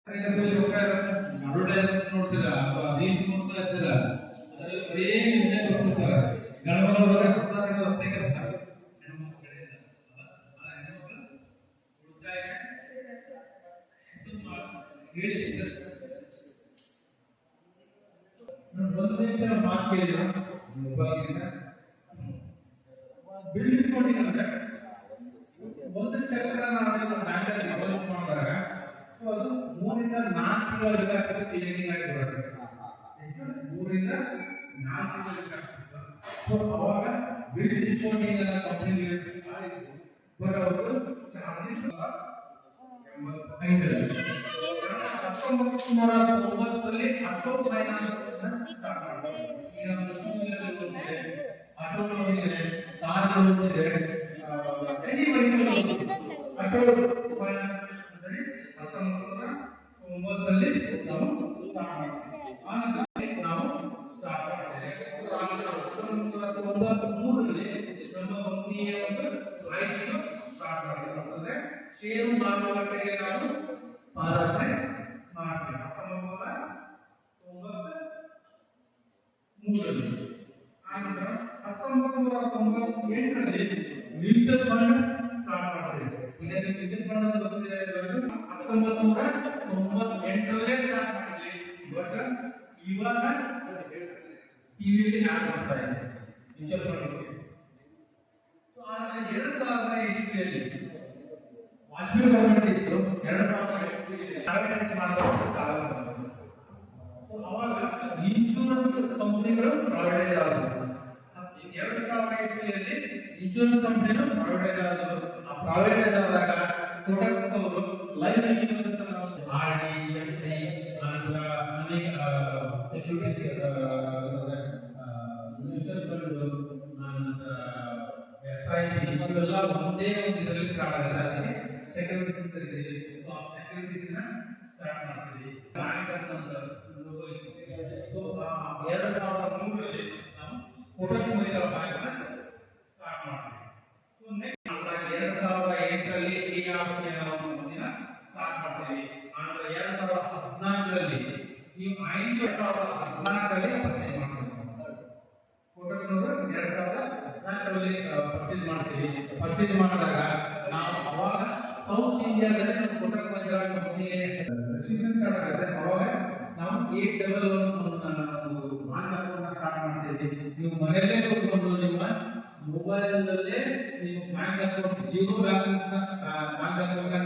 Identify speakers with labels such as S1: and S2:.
S1: Advertisement ನೋಡ್ತೀರಾ ಅಥವಾ reels ನೋಡ್ತಾ ಇರ್ತೀರಾ, ಅದರಲ್ಲಿ ಬರೀ ನಿನ್ನೆ ತೋರಿಸ್ತಾರೆ. ಗಣಪನ ಅಷ್ಟೇ ಕೆಲಸ ಹೆಣ್ಮಕ್ಳ ಕಡೆಯಿಂದ ಹೆಣ್ಮಕ್ಳು ಉಳಿತಾಯಕ್ಕೆ ಹೇಳಿ ಸರ್. ಒಂದು ನಿಮಿಷ ಮಾತು ಕೇಳಿದ್ರು ಬಿಲ್ಡಿಸ್ಕೊಂಡಿಂಗ್ ಅಂದ್ರೆ ಒಂದು ಚಕ್ರ ನಾವು ಬ್ಯಾಂಕಲ್ಲಿ ಡೆವಲಪ್ ಮಾಡಿದಾಗ ಅದು 3 ರಿಂದ 4 ತಿಂಗಳ ಕ್ಲೀನಿಂಗ್ ಆಗಿ ಬರುತ್ತೆ. 3 ರಿಂದ 4 ತಿಂಗಳ. ಸೊ ಅವಾಗ ಬಿಲ್ ಡಿಸ್ಕೌಂಟಿಂಗ್ ಅನ್ನ ಕಂಪನಿ ಬಟ್ ಅವರು ಚಾರ್ಜಸ್ 1990ರಲ್ಲಿ ಆಟೋ ಫೈನಾನ್ಸ್ ಸ್ಟಾರ್ಟ್ ಮಾಡಿದ್ರು. ಈಗ ಆಟೋ ಲೋನ್ ಇದೆ, ಕಾರ್ ಲೋನ್ ಇದೆ, ಆಟೋ ಫೈನಾನ್ಸ್ 1990ರಲ್ಲಿ ನಾವು ಸ್ಟಾರ್ಟ್ ಮಾಡಿದ್ವಿ. ನಾವು ಸ್ಟಾರ್ಟ್ ಮಾಡಿದ್ದೇವೆ. 1993ರಲ್ಲಿ ನಮ್ಮ ಕಂಪನಿಯ ಒಂದು ಐಪಿಒ ಸ್ಟಾರ್ಟ್ ಮಾಡಿದ್ರು. ಅಂತಂದ್ರೆ ಷೇರು ಮಾರುಕಟ್ಟೆಗೆ ನಾವು ಪಾದಾರ್ಪಣೆ ಮಾಡ್ತೀವಿ 1993ರಲ್ಲಿ. ಆನಂತರ 1998ರಲ್ಲಿ ಮ್ಯೂಚುವಲ್ ಫಂಡ್ ಸ್ಟಾರ್ಟ್ ಮಾಡಿದ್ವಿ. ಈಗ ಮ್ಯೂಚುವಲ್ ಫಂಡ್ ಅಂತ ಗೊತ್ತಿದೆ, 1998ರಲ್ಲೇ ಸ್ಟಾರ್ಟ್ ಮಾಡಿದ್ವಿ. ಬಟ್ ಇವಾಗ ಟಿವಿಯಲ್ಲಿ ಆಡ್ ಮಾಡ್ತಾ ಇದೆ ಮ್ಯೂಚುವಲ್ ಫಂಡ್. ಸೊ ಆದ್ರೆ 2000 ಇಸ್ವಿಯಲ್ಲಿ ವಾಜಪೇಯಿ ಗವರ್ಮೆಂಟ್ ಇತ್ತು. 2000 ಇಸ್ವಿಯಲ್ಲಿ ಪ್ರೈವೇಟೈಸ್ ಮಾಡೋದು ಕಾಲ ಬಂತು. ಸೊ ಅವಾಗ ಇನ್ಶೂರೆನ್ಸ್ ಕಂಪನಿಗಳು ಪ್ರೈವೇಟೈಸ್ ಆದವು. 2000 ಇಸ್ವಿಯಲ್ಲಿ ಇನ್ಶೂರೆನ್ಸ್ ಕಂಪನಿಗಳು ಪ್ರೈವೇಟೈಸ್ ಆದವು. ಆ ಪ್ರೈವೇಟೈಸ್ ಆದಾಗ ಕೋಟಕ್ ಅವರು ಲೈಫ್ ಇನ್ಶೂರೆನ್ಸ್ ಅನ್ನು ಆರ್ಡಿ, ಎಫ್ಡಿ, ನಂತರ ಅನೇಕ ಸೆಕ್ಯೂರಿಟೀಸ್, ಮ್ಯೂಚುವಲ್ ಫಂಡ್, ನಂತರ ಎಸ್ಐಸಿ ಇವೆಲ್ಲ ಒಂದೇ ಒಂದು ಇದರಲ್ಲಿ ಸ್ಟಾರ್ಟ್ ಆಗಿದೆ. ಅದಕ್ಕೆ ಸೆಕ್ಯೂರಿಟೀಸ್ ಅಂತ ಇದೆ. ಆ ಸೆಕ್ಯೂರಿಟೀಸ್ ನ ಸ್ಟಾರ್ಟ್ ಮಾಡ್ತೀವಿ. ಬ್ಯಾಂಕ್ ಅಂತ ಸೊ 2003ರಲ್ಲಿ ನಾವು ಕೋಟಕ್ ಮಹಿಂದ್ರಾ ಬ್ಯಾಂಕ್ ನ ಸ್ಟಾರ್ಟ್ ಮಾಡ್ತೀವಿ. ಸೊ ನೆಕ್ಸ್ಟ್ 2008ರಲ್ಲಿ ಎಆರ್ಸಿ ಅನ್ನೋ ಕಂಪನಿನ ಸ್ಟಾರ್ಟ್ ಮಾಡ್ತೀವಿ. ಆನಂತರ 2014ರಲ್ಲಿ ನೀವು 2014ರಲ್ಲಿ ಪರ್ಚೇಸ್ ಮಾಡ್ತೀವಿ. ಕೋಟಕ್ನವರು 2014ರಲ್ಲಿ ಪರ್ಚೇಸ್ ಮಾಡ್ತೀವಿ. ಪರ್ಚೇಸ್ ಮಾಡಿದಾಗ ನಾವು ಅವಾಗ ಸೌತ್ ಇಂಡಿಯಾದಲ್ಲಿ ಕೋಟಕ್ ಮಹಿಂದ್ರಾ ಕಂಪನಿಗೆ ರಿಜಿಸ್ಟ್ರೇಷನ್ ಸ್ಟಾರ್ಟ್ ಆಗುತ್ತೆ. ಅವಾಗ ನಾವು 811 ಮಾರ್ಕೆಟ್ ಸ್ಟಾರ್ಟ್ ಮಾಡ್ತೀವಿ. ನೀವು ಮನೆಯಲ್ಲೇ ಕೂತ್ಕೊಂಡು ನಿಮ್ಮ ಮೊಬೈಲ್ ಅಲ್ಲೇ ನೀವು bank account, zero bank account